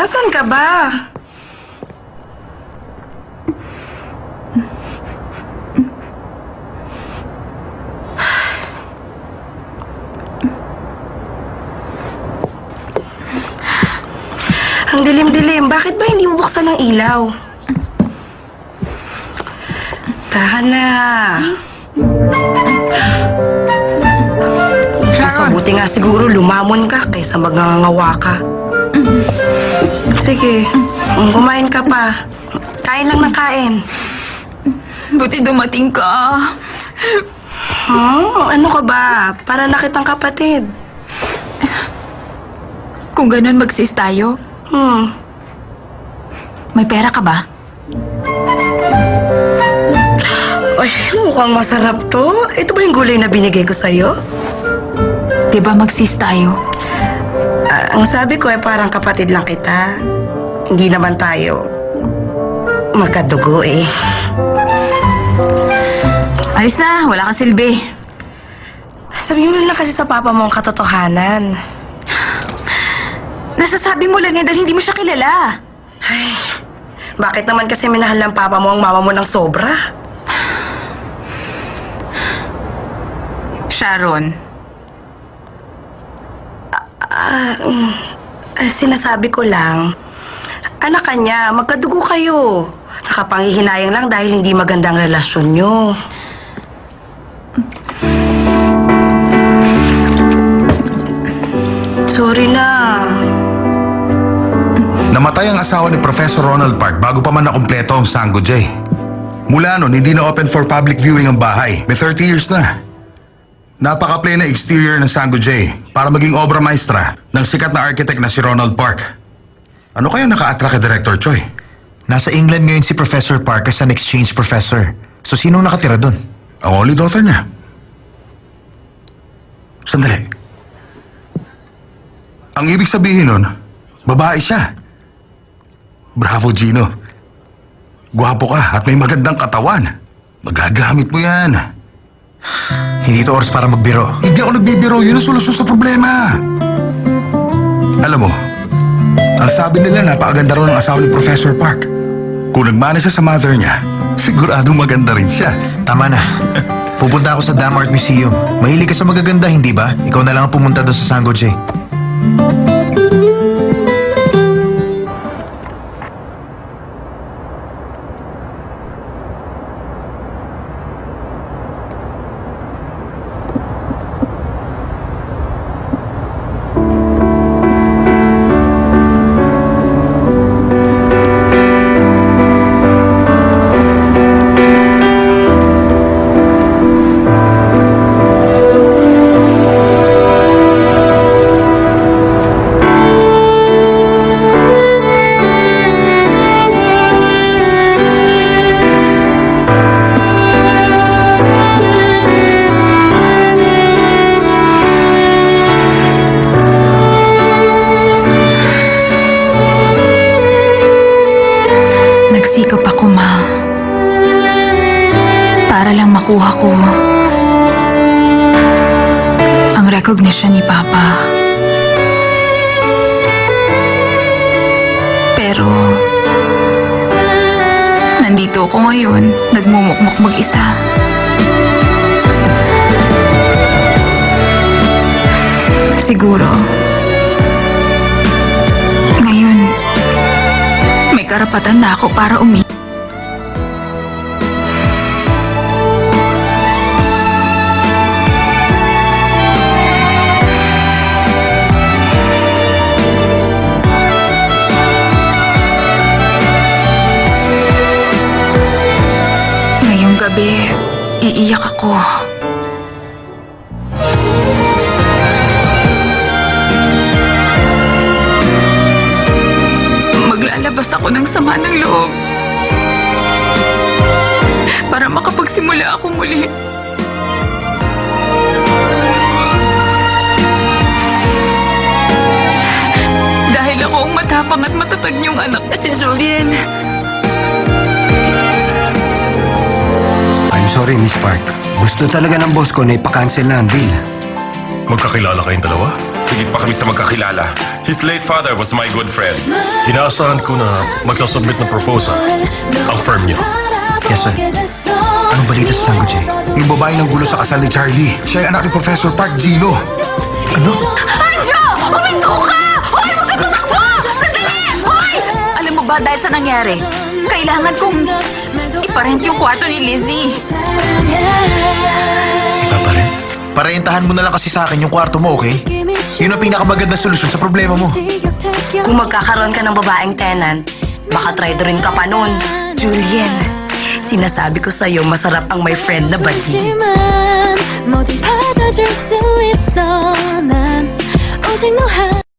Nasaan ka ba? Ang dilim-dilim. Bakit ba hindi mo buksan ng ilaw? Tahan na. Mas mabuti nga siguro lumamon ka kaysa magngangawa ka. Sige, kumain ka pa. Kain lang ng kain. Buti dumating ka. Ano ka ba? Para na kitang kapatid. Kung ganun, mag-sis tayo. May pera ka ba? Ay, mukhang masarap to. Ito ba yung gulay na binigay ko sa'yo? Diba mag-sis tayo? Ang sabi ko ay parang kapatid lang kita. Hindi naman tayo magkadugo eh. Alis na, wala kang silbi. Sabihin mo lang kasi sa papa mo ang katotohanan. Nasasabi mo lang yan dahil hindi mo siya kilala. Ay, bakit naman kasi minahal ng papa mo ang mama mo ng sobra? Sharon. Sinasabi ko lang, anak ka niya, magkadugo kayo. Nakapanghihinayang lang dahil hindi magandang relasyon nyo. Sorry na. Namatay ang asawa ni Professor Ronald Park bago pa man nakumpleto ang Sango J. Mula noon, hindi na open for public viewing ang bahay. May 30 years na. Napaka-plain na exterior ng Sango J para maging obra maestra ng sikat na architect na si Ronald Park. Ano kaya naka-attract kay Director Choi? Nasa England ngayon si Professor Park as an exchange professor. So sinong nakatira doon? Ang only daughter niya. Sandali. Ang ibig sabihin nun, babae siya. Bravo, Gino. Gwapo ka at may magandang katawan. Magagamit mo yan. Hindi ito oras para magbiro. Hindi ako nagbibiro. Yun ang solusyon sa problema. Alam mo, ang sabi nila napakaganda raw ng asawa ni Professor Park. Kung nagmana siya sa mother niya, siguradong maganda rin siya. Tama na. Pupunta ako sa Dam Art Museum. Mahilig ka sa magaganda, hindi ba? Ikaw na lang ang pumunta doon sa Sango J. Nagsikap ako, Ma. Para lang makuha ko ang recognition ni Papa. Pero nandito ako ngayon, nagmumukmuk mag-isa. Siguro ngayon may karapatan na ako para ngayong gabi, iiyak ako. Maglalabas ako ng sama ng loob para makapagsimula ako muli. Dahil ako ang matapang at matatag niyong anak na si Julian. I'm sorry, Miss Park. Gusto talaga ng boss ko na ipakancel na ang deal. Magkakilala kayong dalawa? higit pa kami sa magkakilala. His late father was my good friend. Inaasahan ko na magsasubmit ng proposal ang firm niyo. Yes, sir. Anong balita sa Sango J? Yung babae ng gulo sa kasal ni Charlie. Siya ay anak ni Professor Park Gino. Ano? Anjo! Huminto ka! Hoy, huwag ka tumakbo! Sandali! Hoy! Alam mo ba dahil sa nangyari, kailangan kong iparent yung kwarto ni Lizzie. Ipaparent? Parentahan mo na lang kasi sa akin yung kwarto mo, okay? Yun ang pinakamagandang solusyon sa problema mo. Kung magkakaroon ka ng babaeng tenant, baka traitor rin ka pa nun. Julian, sinasabi ko sa'yo, masarap ang my friend na bading. 뭐든 받아줄 수 있어 난 오직 너